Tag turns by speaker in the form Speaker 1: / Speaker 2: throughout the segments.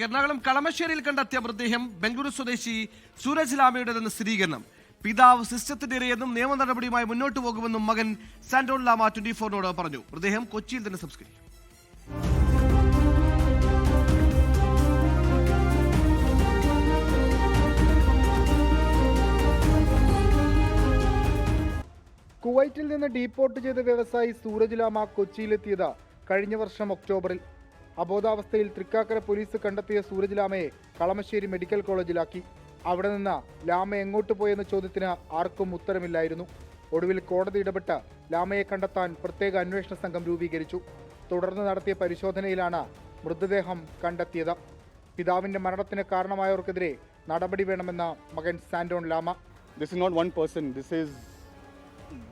Speaker 1: എറണാകുളം കളമശ്ശേരിയിൽ കണ്ടെത്തിയ മൃതദേഹം ബംഗളൂരു സ്വദേശി സൂരജ് ലാമയുടേതെന്ന് സ്ഥിരീകരണം. പിതാവ് സിസ്റ്റത്തിനിരയെന്നും നിയമ നടപടിയുമായി മുന്നോട്ട് പോകുമെന്നും മകൻ സാന്റോൺ ലാമ 24-നോട് പറഞ്ഞു. മൃതദേഹം കൊച്ചിയിൽ തന്നെ സംസ്കരിക്കും.
Speaker 2: കുവൈറ്റിൽ നിന്ന് ഡീപ്പോർട്ട് ചെയ്ത വ്യവസായി സൂരജ് ലാമ കൊച്ചിയിലെത്തിയത് കഴിഞ്ഞ വർഷം ഒക്ടോബറിൽ. അബോധാവസ്ഥയിൽ തൃക്കാക്കര പോലീസ് കണ്ടെത്തിയ സൂരജ് ലാമയെ കളമശ്ശേരി മെഡിക്കൽ കോളേജിലാക്കി. അവിടെ നിന്ന് ലാമ എങ്ങോട്ട് പോയെന്ന ചോദ്യത്തിന് ആർക്കും ഉത്തരമില്ലായിരുന്നു. ഒടുവിൽ കോടതി ഇടപെട്ട് ലാമയെ കണ്ടെത്താൻ പ്രത്യേക അന്വേഷണ സംഘം രൂപീകരിച്ചു. തുടർന്ന് നടത്തിയ പരിശോധനയിലാണ് മൃതദേഹം കണ്ടെത്തിയത്. പിതാവിന്റെ മരണത്തിന് കാരണമായവർക്കെതിരെ നടപടി വേണമെന്ന് മകൻ സാന്റോൺ ലാമ.
Speaker 3: This is not one person, this is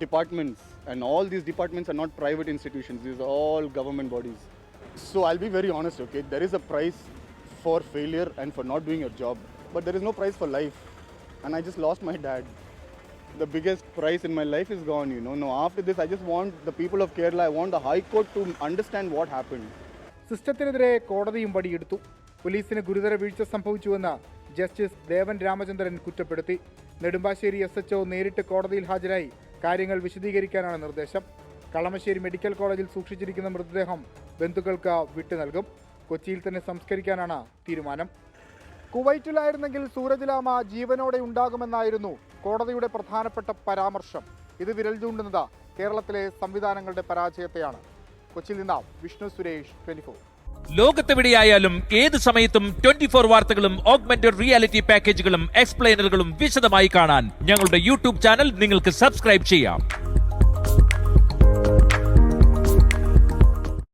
Speaker 3: departments, and all these departments are not private institutions, these are all government bodies. So I'll be very honest, okay, there is a price for failure and for not doing your job, but there is no price for life. And I just lost my dad. The biggest price in my life is gone, you know. No, after this I just want the people of Kerala, I want the High Court to understand what happened.
Speaker 2: സിസ്റ്റത്തിനെതിരെ കോടതിയും പടിയെടുത്തു. പോലീസിന് ഗുരുതര വീഴ്ച സംഭവിച്ചുവെന്ന് justice Devan Ramachandran കുറ്റപ്പെടുത്തി. Nedumbassery SHO നേരിട്ട് കോടതിയിൽ ഹാജരായി കാര്യങ്ങൾ വിശദീകരിക്കാനാണ് നിർദ്ദേശം. കളമശ്ശേരി മെഡിക്കൽ കോളേജിൽ സൂക്ഷിച്ചിരിക്കുന്ന മൃതദേഹം ബന്ധുക്കൾക്ക് വിട്ടു നൽകും. കൊച്ചിയിൽ തന്നെ സംസ്കരിക്കാനാണ് തീരുമാനം. കുവൈറ്റിലായിരുന്നെങ്കിൽ സൂരജ് ലാമ ജീവനോടെ ഉണ്ടാകുമെന്നായിരുന്നു കോടതിയുടെ പ്രധാനപ്പെട്ട പരാമർശം. ഇത് വിരൽ ചൂണ്ടുന്നത് കേരളത്തിലെ സംവിധാനങ്ങളുടെ പരാജയത്തെയാണ്. കൊച്ചിയിൽ നിന്ന് വിഷ്ണു സുരേഷ്, 24.
Speaker 4: ലോകത്തെവിടെയായാലും ഏത് സമയത്തും 24 വാർത്തകളും ഓഗ്മെന്റഡ് റിയാലിറ്റി പാക്കേജുകളും എക്സ്പ്ലെയിനറുകളും വിശദമായി കാണാൻ ഞങ്ങളുടെ യൂട്യൂബ് ചാനൽ നിങ്ങൾക്ക് സബ്സ്ക്രൈബ് ചെയ്യാം.